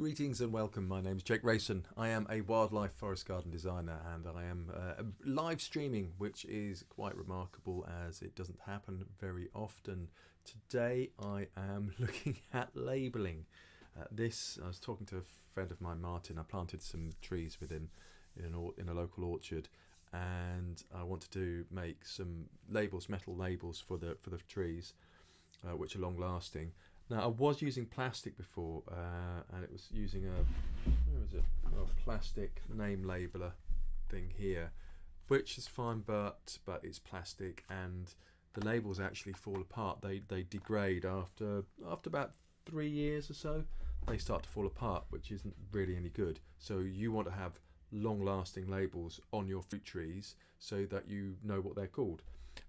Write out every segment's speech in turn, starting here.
Greetings and welcome. My name is Jake Rayson. I am a wildlife forest garden designer and I am live streaming, which is quite remarkable as it doesn't happen very often. Today I am looking at labelling. I was talking to a friend of mine, Martin. I planted some trees within in a local orchard, and I wanted to make some labels, metal labels for the trees, which are long lasting. Now I was using plastic before, and it was using a plastic name labeler thing here, which is fine, but it's plastic and the labels actually fall apart. They degrade after about 3 years or so. They start to fall apart, which isn't really any good. So you want to have long-lasting labels on your fruit trees so that you know what they're called.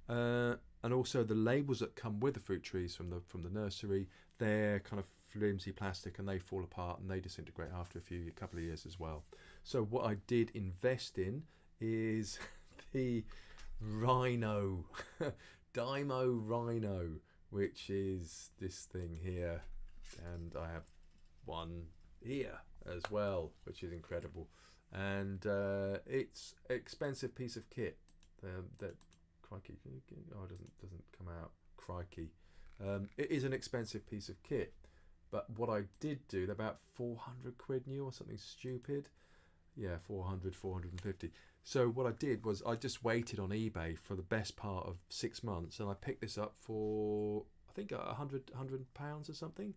And also the labels that come with the fruit trees from the nursery, they're kind of flimsy plastic and they fall apart and they disintegrate after a couple of years as well. So what I did invest in is the Rhino Dymo Rhino, which is this thing here, and I have one here as well, which is incredible. And it's an expensive piece of kit. That crikey, oh, it doesn't come out. Crikey, it is an expensive piece of kit. But what I did do, they're about 400 quid new or something stupid. Yeah, 400, 450. So what I did was I just waited on eBay for the best part of 6 months, and I picked this up for I think £100 or something.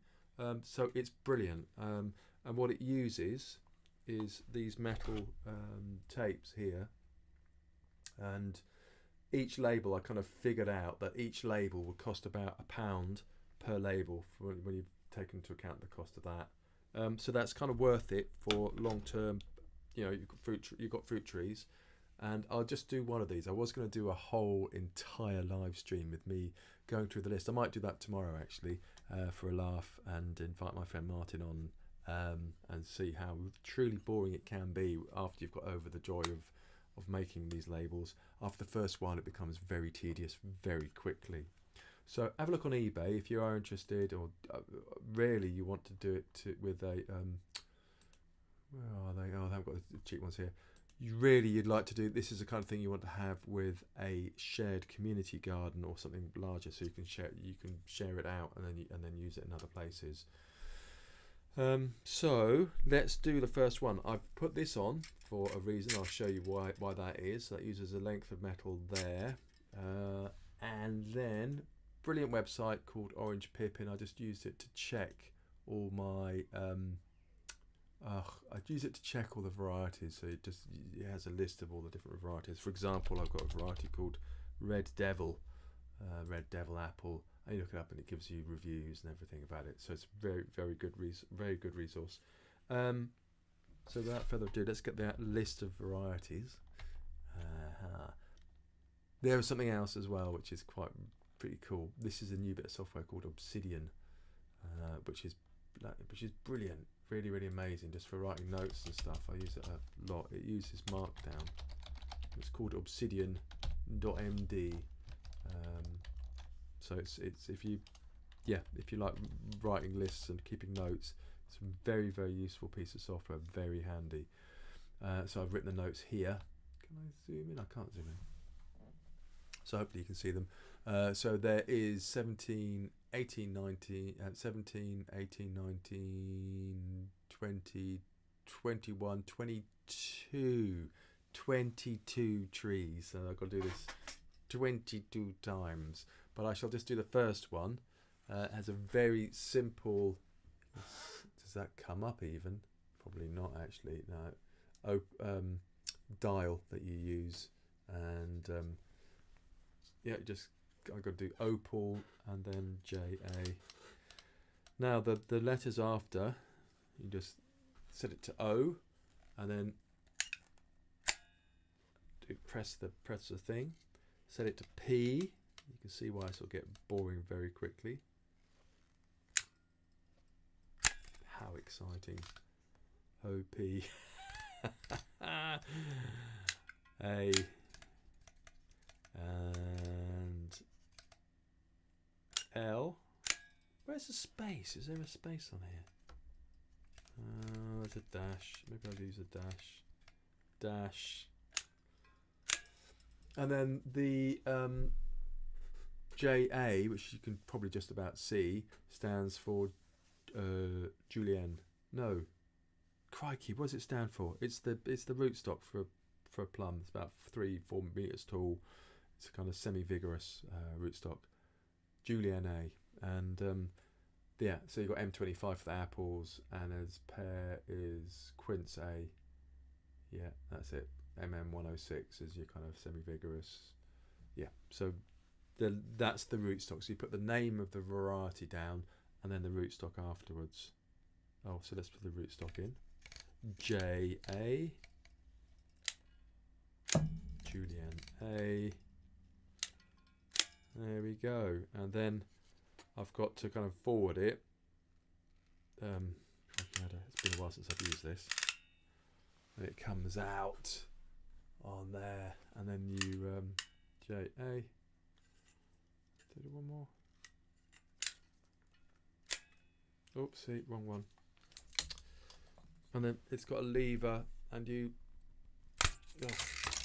So it's brilliant. And what it uses is these metal tapes here, and each label, I kind of figured out that each label would cost about £1 per label when you've taken into account the cost of that. So that's kind of worth it for long term. You know, you've got fruit trees, and I'll just do one of these. I was going to do a whole entire live stream with me going through the list. I might do that tomorrow actually, for a laugh, and invite my friend Martin on, and see how truly boring it can be after you've got over the joy of making these labels. After the first one, it becomes very tedious very quickly. So have a look on eBay if you are interested, or really you want to do it with a where are they? Oh, they haven't got the cheap ones here. You'd like to do this is the kind of thing you want to have with a shared community garden or something larger, so you can share it out and then use it in other places. So let's do the first one. I've put this on for a reason. I'll show you why that is. That uses a length of metal there, and then brilliant website called Orange Pippin. I just used it to check all my I'd use it to check all the varieties. So it has a list of all the different varieties. For example, I've got a variety called Red Devil Apple. And you look it up and it gives you reviews and everything about it. So it's very good resource. So without further ado, let's get that list of varieties. There is something else as well, which is pretty cool. This is a new bit of software called Obsidian, which is brilliant, really amazing, just for writing notes and stuff. I use it a lot. It uses Markdown. It's called Obsidian.md. So it's if you like writing lists and keeping notes, it's a very useful piece of software, very handy. So I've written the notes here. Can I zoom in? I can't zoom in. So hopefully you can see them. So there is 17, 18, 19, 17, 18, 19, 20, 21, 22 trees. So I've got to do this 22 times. But I shall just do the first one. It has a very simple. Does that come up even? Probably not actually. No. Dial that you use, and I've got to do opal and then JA. Now the letters after, you just set it to O, and then press the thing. Set it to P. You can see why this will get boring very quickly. How exciting. OP. A. And L. Where's the space? Is there a space on here? There's a dash. Maybe I'll use a dash. Dash. And then the JA, which you can probably just about see, stands for Julienne. No, crikey, what does it stand for? It's the rootstock for a plum. It's about 3-4 meters tall. It's a kind of semi-vigorous rootstock. Julienne A. And yeah, so you've got M25 for the apples, and as pear is quince A. Yeah, that's it. MM106 is your kind of semi-vigorous. Yeah, so that's the rootstock. So you put the name of the variety down and then the rootstock afterwards. Oh, so let's put the rootstock in. JA. Julienne A. There we go. And then I've got to kind of forward it. It's been a while since I've used this. And it comes out on there, and then you JA. Did it one more? Oopsie, wrong one. And then it's got a lever, and you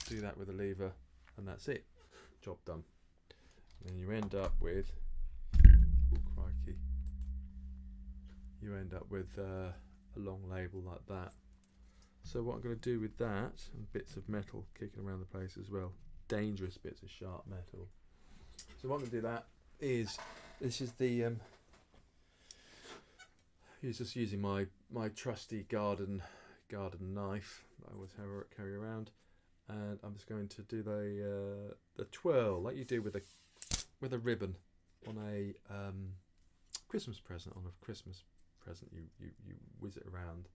do that with a lever, and that's it. Job done. And then you end up with, crikey, you end up with a long label like that. So what I'm going to do with that, and bits of metal kicking around the place as well, dangerous bits of sharp metal. So what I'm going to do that is, this is the, he's just using my trusty garden knife that I always carry around, and I'm just going to do the twirl like you do with a ribbon on a Christmas present. On a Christmas present, you whiz it around,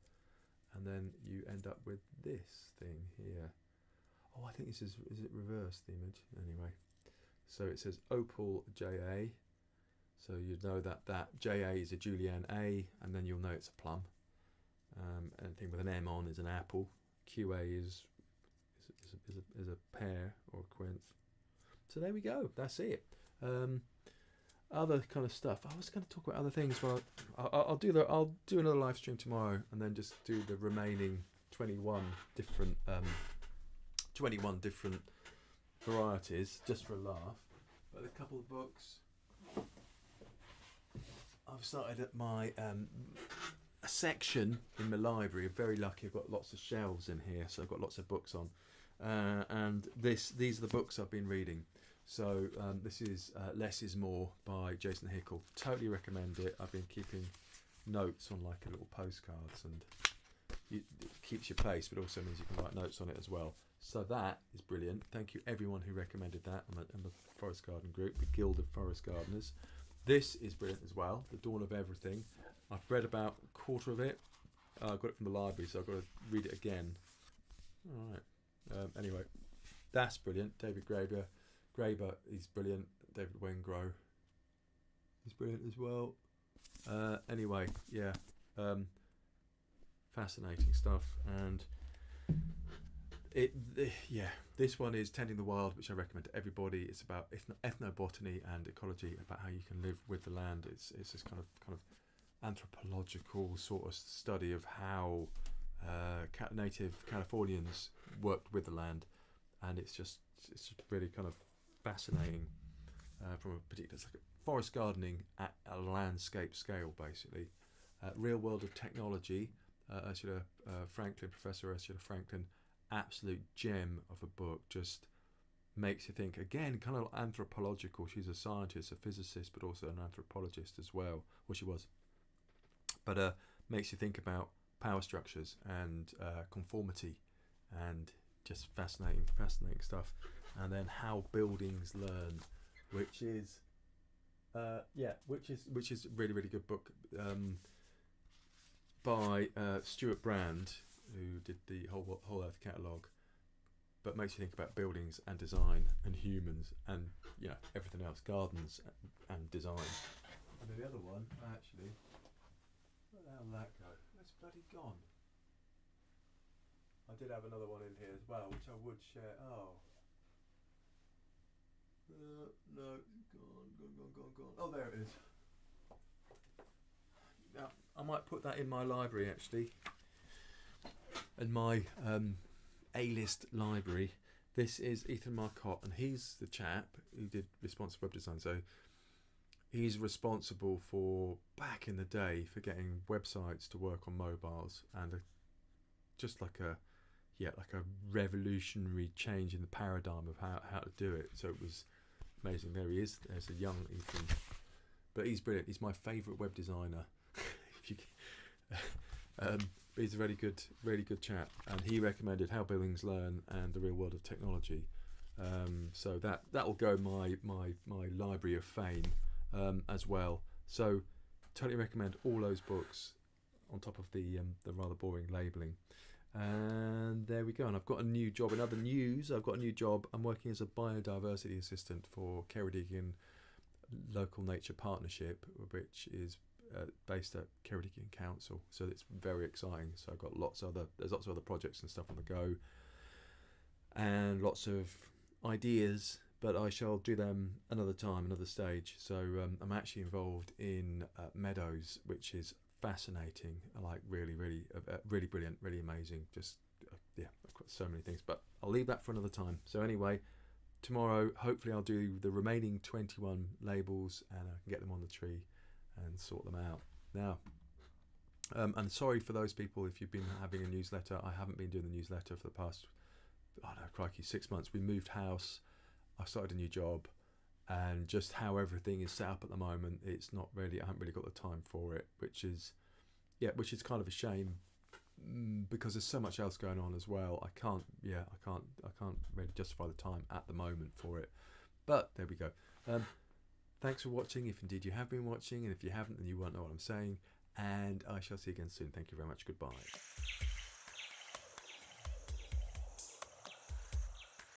and then you end up with this thing here. Oh, I think this is it reversed, the image? Anyway, so it says Opal JA, so you know that JA is a Julienne A, and then you'll know it's a plum. Anything with an M on is an apple. QA is a pear or a quince. So there we go. That's it. Other kind of stuff. I was going to talk about other things. Well, I'll do another live stream tomorrow, and then just do the remaining 21 different varieties, just for a laugh. But a couple of books. I've started at my a section in my library. I'm very lucky. I've got lots of shelves in here, so I've got lots of books on. And these are the books I've been reading. So this is Less is More by Jason Hickel. Totally recommend it. I've been keeping notes on like a little postcards, and it keeps your place, but also means you can write notes on it as well. So that is brilliant. Thank you everyone who recommended that in the Forest Garden group, the Guild of Forest Gardeners. This is brilliant as well, The Dawn of Everything. I've read about a quarter of it. I got it from the library, so I've got to read it again. All right. Anyway, that's brilliant. David Graeber. Graeber is brilliant. David Wengrow is brilliant as well. Anyway, yeah, fascinating stuff. And this one is Tending the Wild, which I recommend to everybody. It's about ethnobotany and ecology, about how you can live with the land. It's this kind of anthropological sort of study of how native Californians worked with the land, and it's just really kind of fascinating from a particular, it's like forest gardening at a landscape scale, basically. Real World of Technology, Ursula Franklin, Professor Ursula Franklin, absolute gem of a book. Just makes you think, again, kind of anthropological. She's a scientist, a physicist, but also an anthropologist as well. Well, she was. But makes you think about power structures and conformity, and just fascinating stuff. And then How Buildings Learn, which is a really, really good book by Stewart Brand, who did the whole Earth catalogue, but makes you think about buildings and design and humans and everything else, gardens and design. And then the other one, actually, where the hell did that go? It's bloody gone. I did have another one in here as well, which I would share. Oh. No, gone. Oh, there it is. Now, I'm might put that in my library actually, in my A-list library. This is Ethan Marcotte, and he's the chap who did responsive web design. So he's responsible for, back in the day, for getting websites to work on mobiles, and just like a revolutionary change in the paradigm of how to do it. So it was amazing. There he is. There's a young Ethan, but he's brilliant. He's my favourite web designer. If you, but he's a really good chap, and he recommended How Buildings Learn and The Real World of Technology. So that'll go my library of fame as well. So totally recommend all those books on top of the rather boring labelling. And there we go. And I've got a new job. In other news, I've got a new job. I'm working as a biodiversity assistant for Ceredigion Local Nature Partnership, which is based at Ceredigion Council. So it's very exciting. So I've got there's lots of other projects and stuff on the go, and lots of ideas, but I shall do them another time, another stage. So I'm actually involved in meadows, which is fascinating. I like really brilliant, really amazing. Just I've got so many things, but I'll leave that for another time. So anyway, tomorrow hopefully I'll do the remaining 21 labels, and I can get them on the tree and sort them out. Now, and sorry for those people if you've been having a newsletter. I haven't been doing the newsletter for the past, 6 months. We moved house, I started a new job, and just how everything is set up at the moment, it's not really, I haven't really got the time for it, which is kind of a shame, because there's so much else going on as well. I can't really justify the time at the moment for it, but there we go. Thanks for watching, if indeed you have been watching, and if you haven't, then you won't know what I'm saying, and I shall see you again soon. Thank you very much. Goodbye.